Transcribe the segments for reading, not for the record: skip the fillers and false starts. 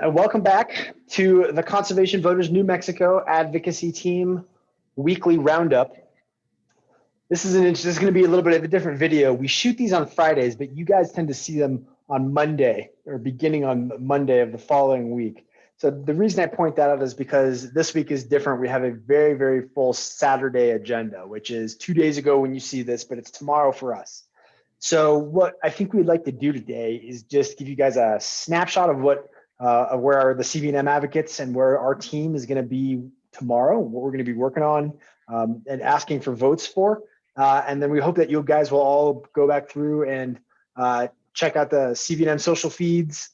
and welcome back to the Conservation Voters New Mexico Advocacy Team Weekly Roundup. This is going to be a little bit of a different video. We shoot these on Fridays, but you guys tend to see them on Monday or beginning on Monday of the following week. So the reason I point that out is because this week is different. We have a very, very full Saturday agenda, which is 2 days ago when you see this, but it's tomorrow for us. So what I think we'd like to do today is just give you guys a snapshot of what of where the CVNM advocates and where our team is going to be tomorrow, what we're going to be working on and asking for votes for. And then we hope that you guys will all go back through and check out the CVNM social feeds,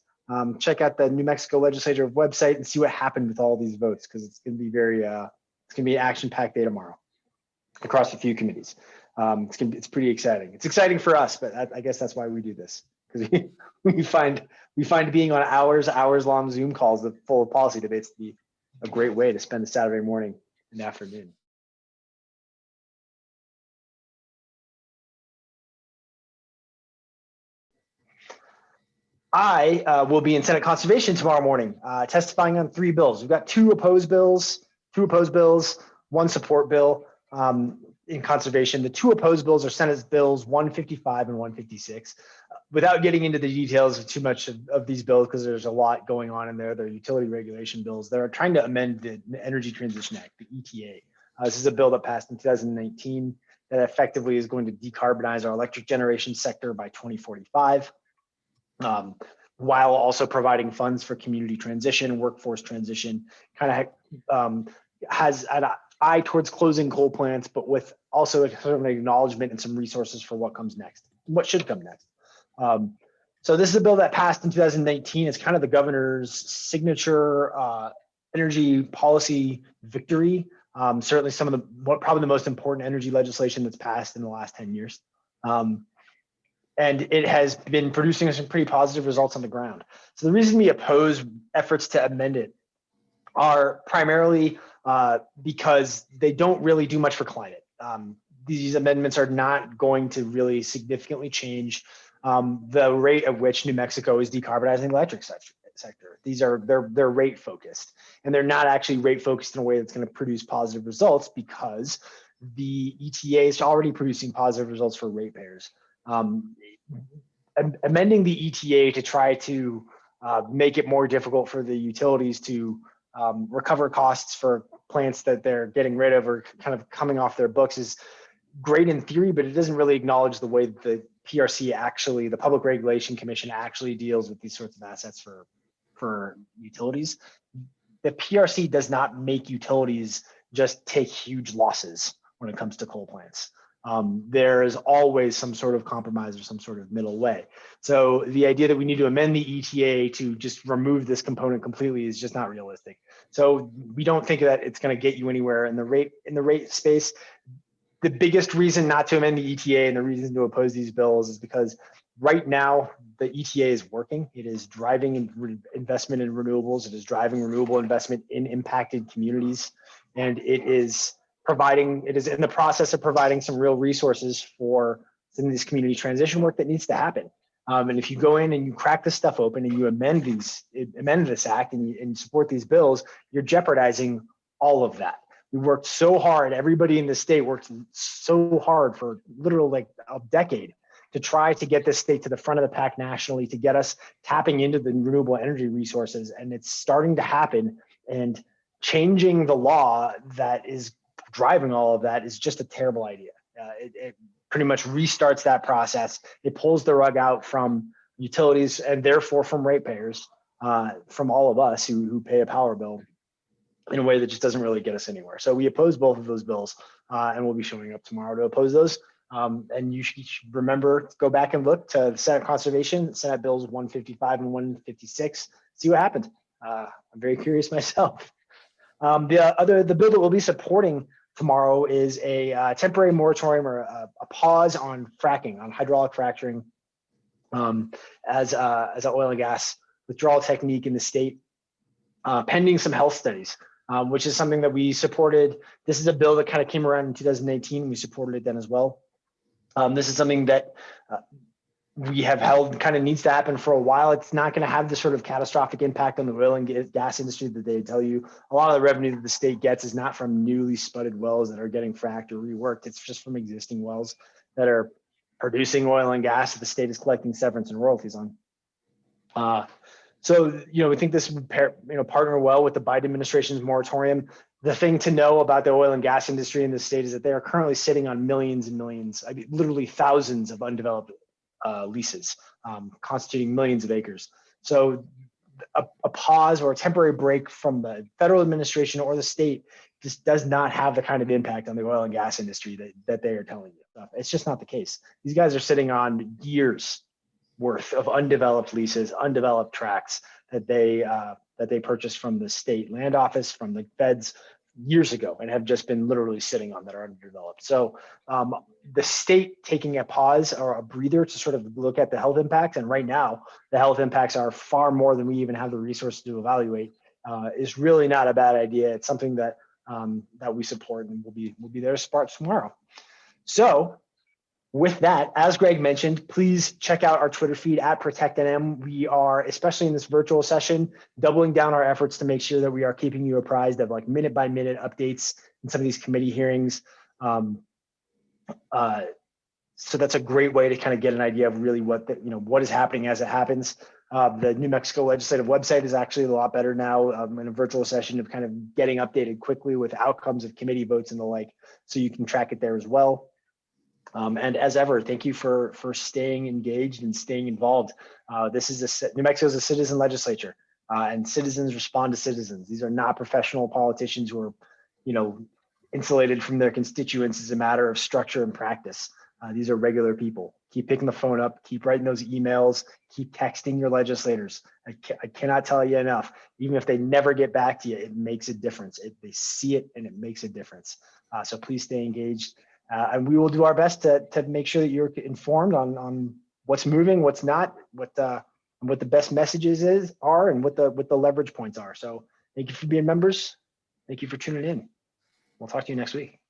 check out the New Mexico Legislature website and see what happened with all these votes, because it's going to be it's going to be an action-packed day tomorrow across a few committees. It's pretty exciting. It's exciting for us, but I guess that's why we do this, because we find being on hours-long Zoom calls full of policy debates to be a great way to spend a Saturday morning and afternoon. I will be in Senate Conservation tomorrow morning, testifying on 3 bills. We've got 2 opposed bills, 1 support bill in conservation. The 2 opposed bills are Senate bills 155 and 156. Without getting into the details of too much of these bills, because there's a lot going on in there, they're utility regulation bills. They're trying to amend the Energy Transition Act, the ETA. This is a bill that passed in 2019 that effectively is going to decarbonize our electric generation sector by 2045. While also providing funds for community transition, workforce transition, kind of has an eye towards closing coal plants, but with also sort of an acknowledgement and some resources for what comes next, what should come next. So this is a bill that passed in 2019. It's kind of the governor's signature energy policy victory. Certainly some of probably the most important energy legislation that's passed in the last 10 years. And it has been producing some pretty positive results on the ground. So the reason we oppose efforts to amend it are primarily because they don't really do much for climate. These amendments are not going to really significantly change the rate at which New Mexico is decarbonizing the electric sector. They're rate focused, and they're not actually rate focused in a way that's going to produce positive results, because the ETA is already producing positive results for ratepayers. Amending the ETA to try to make it more difficult for the utilities to recover costs for plants that they're getting rid of or kind of coming off their books is great in theory, but it doesn't really acknowledge the way that the PRC actually, the Public Regulation Commission actually deals with these sorts of assets for utilities. The PRC does not make utilities just take huge losses when it comes to coal plants. There is always some sort of compromise or some sort of middle way. So the idea that we need to amend the ETA to just remove this component completely is just not realistic. So we don't think that it's going to get you anywhere in the rate space. The biggest reason not to amend the ETA and the reason to oppose these bills is because right now the ETA is working. It is driving investment in renewables. It is driving renewable investment in impacted communities, and it is in the process of providing some real resources for some of this community transition work that needs to happen. And if you go in and you crack this stuff open and you amend this act and support these bills, you're jeopardizing all of that. We worked so hard. Everybody in the state worked so hard for literally like a decade to try to get this state to the front of the pack nationally, to get us tapping into the renewable energy resources. And it's starting to happen, and changing the law that is driving all of that is just a terrible idea. It pretty much restarts that process. It pulls the rug out from utilities and therefore from ratepayers, from all of us who pay a power bill, in a way that just doesn't really get us anywhere. So we oppose both of those bills, and we'll be showing up tomorrow to oppose those. And you should remember, go back and look to the Senate Conservation, Senate Bills 155 and 156, see what happened. I'm very curious myself. The bill that we'll be supporting tomorrow is a temporary moratorium or a pause on fracking, on hydraulic fracturing as an oil and gas withdrawal technique in the state, pending some health studies, which is something that we supported. This is a bill that kind of came around in 2018. We supported it then as well. This is something that we have held kind of needs to happen for a while. It's not going to have the sort of catastrophic impact on the oil and gas industry that they tell you. A lot of the revenue that the state gets is not from newly spudded wells that are getting fracked or reworked. It's just from existing wells that are producing oil and gas that the state is collecting severance and royalties on. So, we think this would partner well with the Biden administration's moratorium. The thing to know about the oil and gas industry in the state is that they are currently sitting on millions and millions, I mean, literally thousands of undeveloped leases, constituting millions of acres. So a pause or a temporary break from the federal administration or the state just does not have the kind of impact on the oil and gas industry that they are telling you. It's just not the case. These guys are sitting on years worth of undeveloped leases, undeveloped tracts that they purchased from the state land office, from the feds years ago, and have just been literally sitting on that are underdeveloped. So the state taking a pause or a breather to sort of look at the health impacts, and right now the health impacts are far more than we even have the resources to evaluate, is really not a bad idea. It's something that that we support, and we'll be there to support tomorrow. So with that, as Greg mentioned, please check out our Twitter feed at ProtectNM. We are, especially in this virtual session, doubling down our efforts to make sure that we are keeping you apprised of like minute by minute updates in some of these committee hearings. So that's a great way to kind of get an idea of really what is happening as it happens. The New Mexico legislative website is actually a lot better now in a virtual session of kind of getting updated quickly with outcomes of committee votes and the like, so you can track it there as well. And as ever, thank you for staying engaged and staying involved. New Mexico is a citizen legislature, and citizens respond to citizens. These are not professional politicians who are, insulated from their constituents as a matter of structure and practice. These are regular people. Keep picking the phone up, keep writing those emails, keep texting your legislators. I cannot tell you enough. Even if they never get back to you, it makes a difference. They see it and it makes a difference. So please stay engaged. And we will do our best to make sure that you're informed on what's moving, what's not, what the best messages are, and what the leverage points are. So thank you for being members. Thank you for tuning in. We'll talk to you next week.